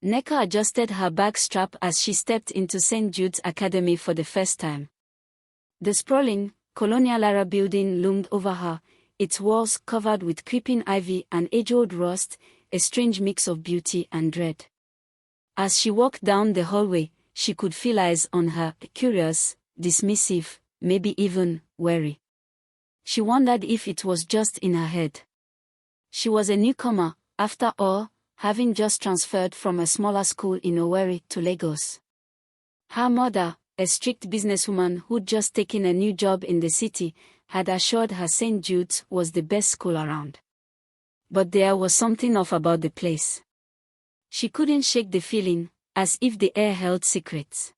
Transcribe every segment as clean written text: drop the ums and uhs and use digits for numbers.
Nneka adjusted her bag strap as she stepped into St. Jude's Academy for the first time. The sprawling, colonial era building loomed over her, its walls covered with creeping ivy and age-old rust, a strange mix of beauty and dread. As she walked down the hallway, she could feel eyes on her, curious, dismissive, maybe even wary. She wondered if it was just in her head. She was a newcomer, after all, having just transferred from a smaller school in Owerri to Lagos. Her mother, a strict businesswoman who'd just taken a new job in the city, had assured her St. Jude's was the best school around. But there was something off about the place. She couldn't shake the feeling, as if the air held secrets.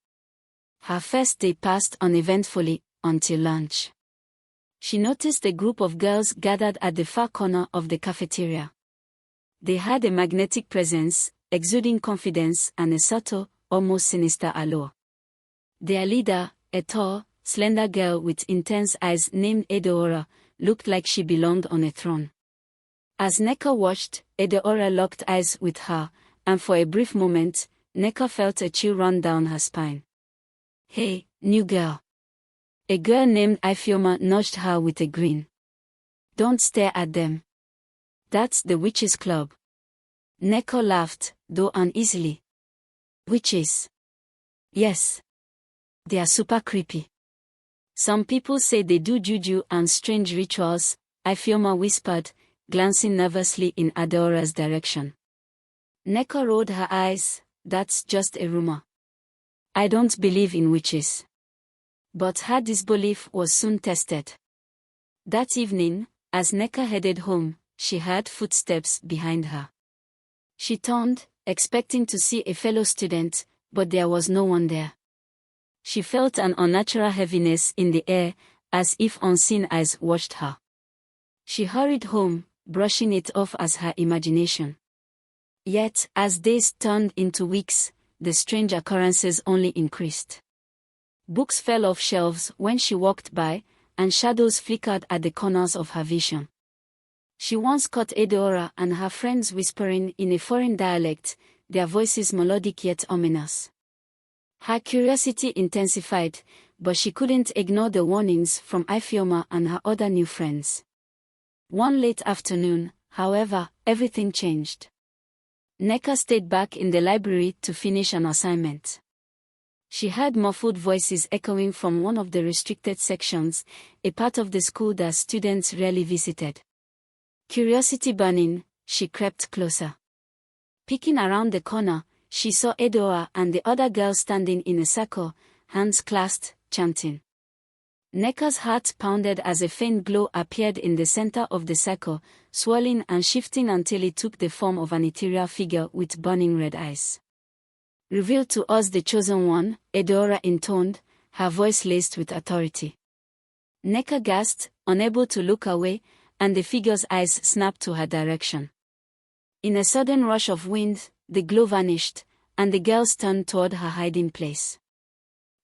Her first day passed uneventfully, until lunch. She noticed a group of girls gathered at the far corner of the cafeteria. They had a magnetic presence, exuding confidence and a subtle, almost sinister allure. Their leader, a tall, slender girl with intense eyes named Edeora, looked like she belonged on a throne. As Nneka watched, Edeora locked eyes with her, and for a brief moment, Nneka felt a chill run down her spine. "Hey, new girl." A girl named Ifeoma nudged her with a grin. "Don't stare at them. That's the Witches' Club." Nneka laughed, though uneasily. "Witches?" "Yes. They are super creepy. Some people say they do juju and strange rituals," Ifeoma whispered, glancing nervously in Adeora's direction. Nneka rolled her eyes. "That's just a rumor. I don't believe in witches." But her disbelief was soon tested. That evening, as Nneka headed home, she heard footsteps behind her. She turned, expecting to see a fellow student, but there was no one there. She felt an unnatural heaviness in the air, as if unseen eyes watched her. She hurried home, brushing it off as her imagination. Yet, as days turned into weeks, the strange occurrences only increased. Books fell off shelves when she walked by, and shadows flickered at the corners of her vision. She once caught Edeora and her friends whispering in a foreign dialect, their voices melodic yet ominous. Her curiosity intensified, but she couldn't ignore the warnings from Ifeoma and her other new friends. One late afternoon, however, everything changed. Nneka stayed back in the library to finish an assignment. She heard muffled voices echoing from one of the restricted sections, a part of the school that students rarely visited. Curiosity burning, she crept closer. Peeking around the corner, she saw Edeora and the other girls standing in a circle, hands clasped, chanting. Nneka's heart pounded as a faint glow appeared in the center of the circle, swirling and shifting until it took the form of an ethereal figure with burning red eyes. "Reveal to us the chosen one," Edeora intoned, her voice laced with authority. Nneka gasped, unable to look away, and the figure's eyes snapped to her direction. In a sudden rush of wind, the glow vanished, and the girls turned toward her hiding place.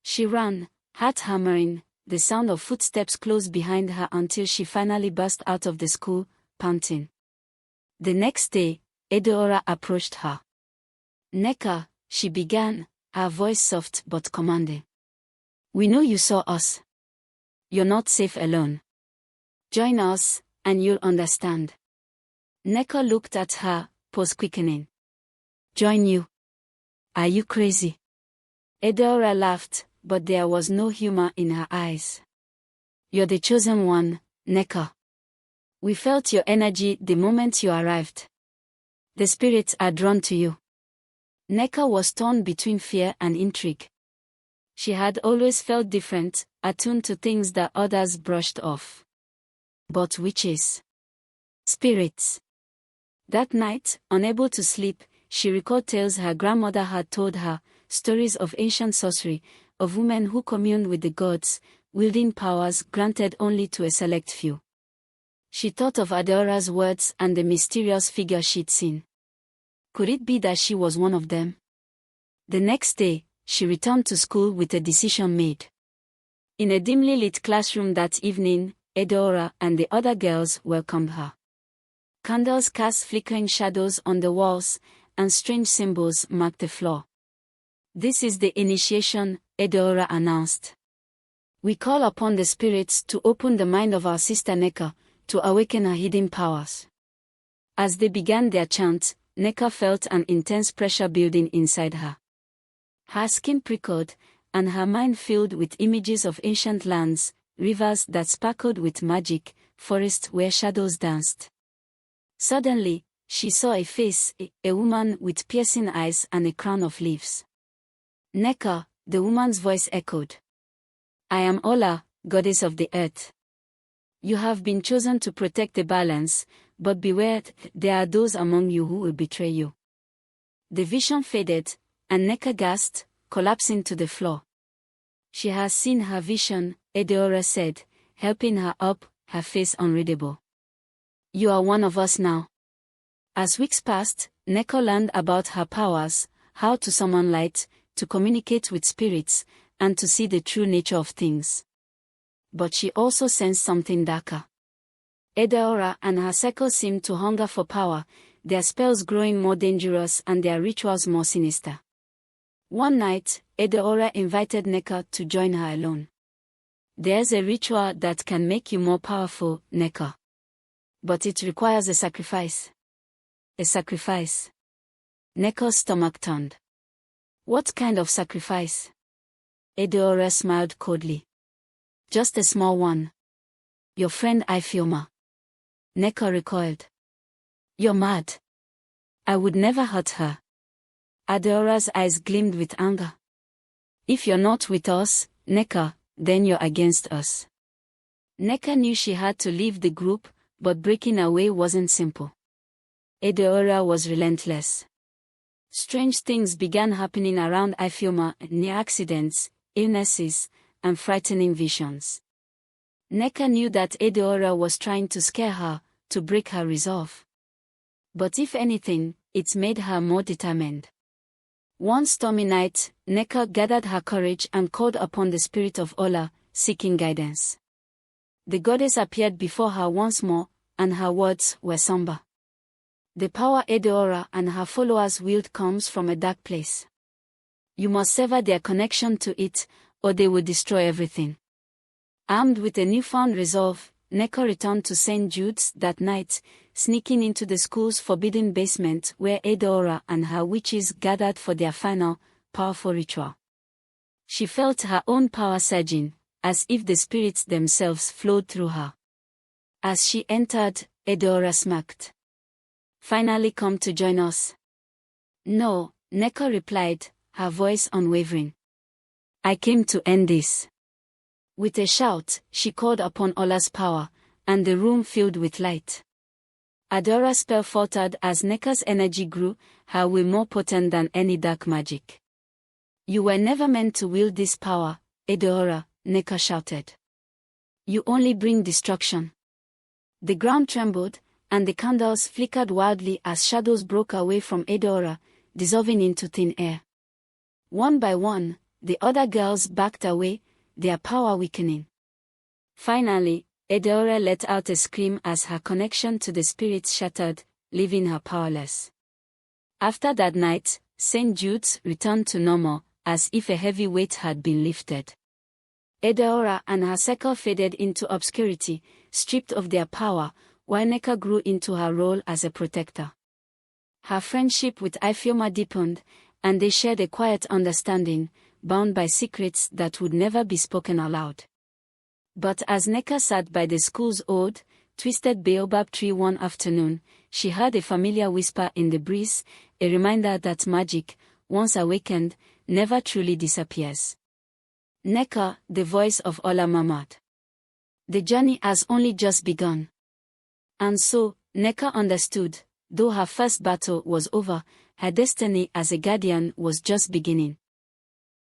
She ran, heart hammering, the sound of footsteps close behind her until she finally burst out of the school, panting. The next day, Edeora approached her. "Nneka," she began, her voice soft but commanding. "We know you saw us. You're not safe alone. Join us, and you'll understand." Nneka looked at her, pulse quickening. "Join you? Are you crazy?" Edeora laughed, but there was no humor in her eyes. "You're the chosen one, Nneka. We felt your energy the moment you arrived. The spirits are drawn to you." Nneka was torn between fear and intrigue. She had always felt different, attuned to things that others brushed off. But witches? Spirits? That night, unable to sleep, she recalled tales her grandmother had told her, stories of ancient sorcery, of women who communed with the gods, wielding powers granted only to a select few. She thought of Adeora's words and the mysterious figure she'd seen. Could it be that she was one of them? The next day, she returned to school with a decision made. In a dimly lit classroom that evening, Edeora and the other girls welcomed her. Candles cast flickering shadows on the walls, and strange symbols marked the floor. "This is the initiation," Edeora announced. "We call upon the spirits to open the mind of our sister Nneka, to awaken her hidden powers." As they began their chant, Nneka felt an intense pressure building inside her. Her skin prickled, and her mind filled with images of ancient lands, rivers that sparkled with magic, forests where shadows danced. Suddenly, she saw a face, a woman with piercing eyes and a crown of leaves. "Nneka," the woman's voice echoed. "I am Ola, goddess of the earth. You have been chosen to protect the balance, but beware, there are those among you who will betray you." The vision faded, and Nneka gasped, collapsing to the floor. "She has seen her vision," Edeora said, helping her up, her face unreadable. "You are one of us now." As weeks passed, Nneka learned about her powers, how to summon light, to communicate with spirits, and to see the true nature of things. But she also sensed something darker. Edeora and her circle seemed to hunger for power, their spells growing more dangerous and their rituals more sinister. One night, Edeora invited Nneka to join her alone. "There's a ritual that can make you more powerful, Nneka. But it requires a sacrifice." "A sacrifice?" Nneka's stomach turned. "What kind of sacrifice?" Edeora smiled coldly. "Just a small one. Your friend Ifeoma." Nneka recoiled. "You're mad. I would never hurt her." Edeora's eyes gleamed with anger. "If you're not with us, Nneka, then you're against us." Nneka knew she had to leave the group, but breaking away wasn't simple. Edeora was relentless. Strange things began happening around Ifeoma, near accidents, illnesses, and frightening visions. Nneka knew that Edeora was trying to scare her, to break her resolve. But if anything, it made her more determined. One stormy night, Nneka gathered her courage and called upon the spirit of Ola, seeking guidance. The goddess appeared before her once more, and her words were somber. "The power Edeora and her followers wield comes from a dark place. You must sever their connection to it, or they will destroy everything." Armed with a newfound resolve, Nneka returned to St. Jude's that night, sneaking into the school's forbidden basement where Edeora and her witches gathered for their final, powerful ritual. She felt her own power surging, as if the spirits themselves flowed through her. As she entered, Edeora smirked. "Finally come to join us?" "No," Nneka replied, her voice unwavering. "I came to end this." With a shout, she called upon Ola's power, and the room filled with light. Edeora's spell faltered as Nneka's energy grew, her will more potent than any dark magic. "You were never meant to wield this power, Edeora," Nneka shouted. "You only bring destruction." The ground trembled, and the candles flickered wildly as shadows broke away from Edeora, dissolving into thin air. One by one, the other girls backed away, their power weakening. Finally, Edeora let out a scream as her connection to the spirits shattered, leaving her powerless. After that night, St. Jude's returned to normal, as if a heavy weight had been lifted. Edeora and her circle faded into obscurity, stripped of their power, while Nneka grew into her role as a protector. Her friendship with Ifeoma deepened, and they shared a quiet understanding, bound by secrets that would never be spoken aloud. But as Nneka sat by the school's old, twisted baobab tree one afternoon, she heard a familiar whisper in the breeze, a reminder that magic, once awakened, never truly disappears. "Nneka," the voice of Ola murmured. "The journey has only just begun." And so, Nneka understood, though her first battle was over, her destiny as a guardian was just beginning.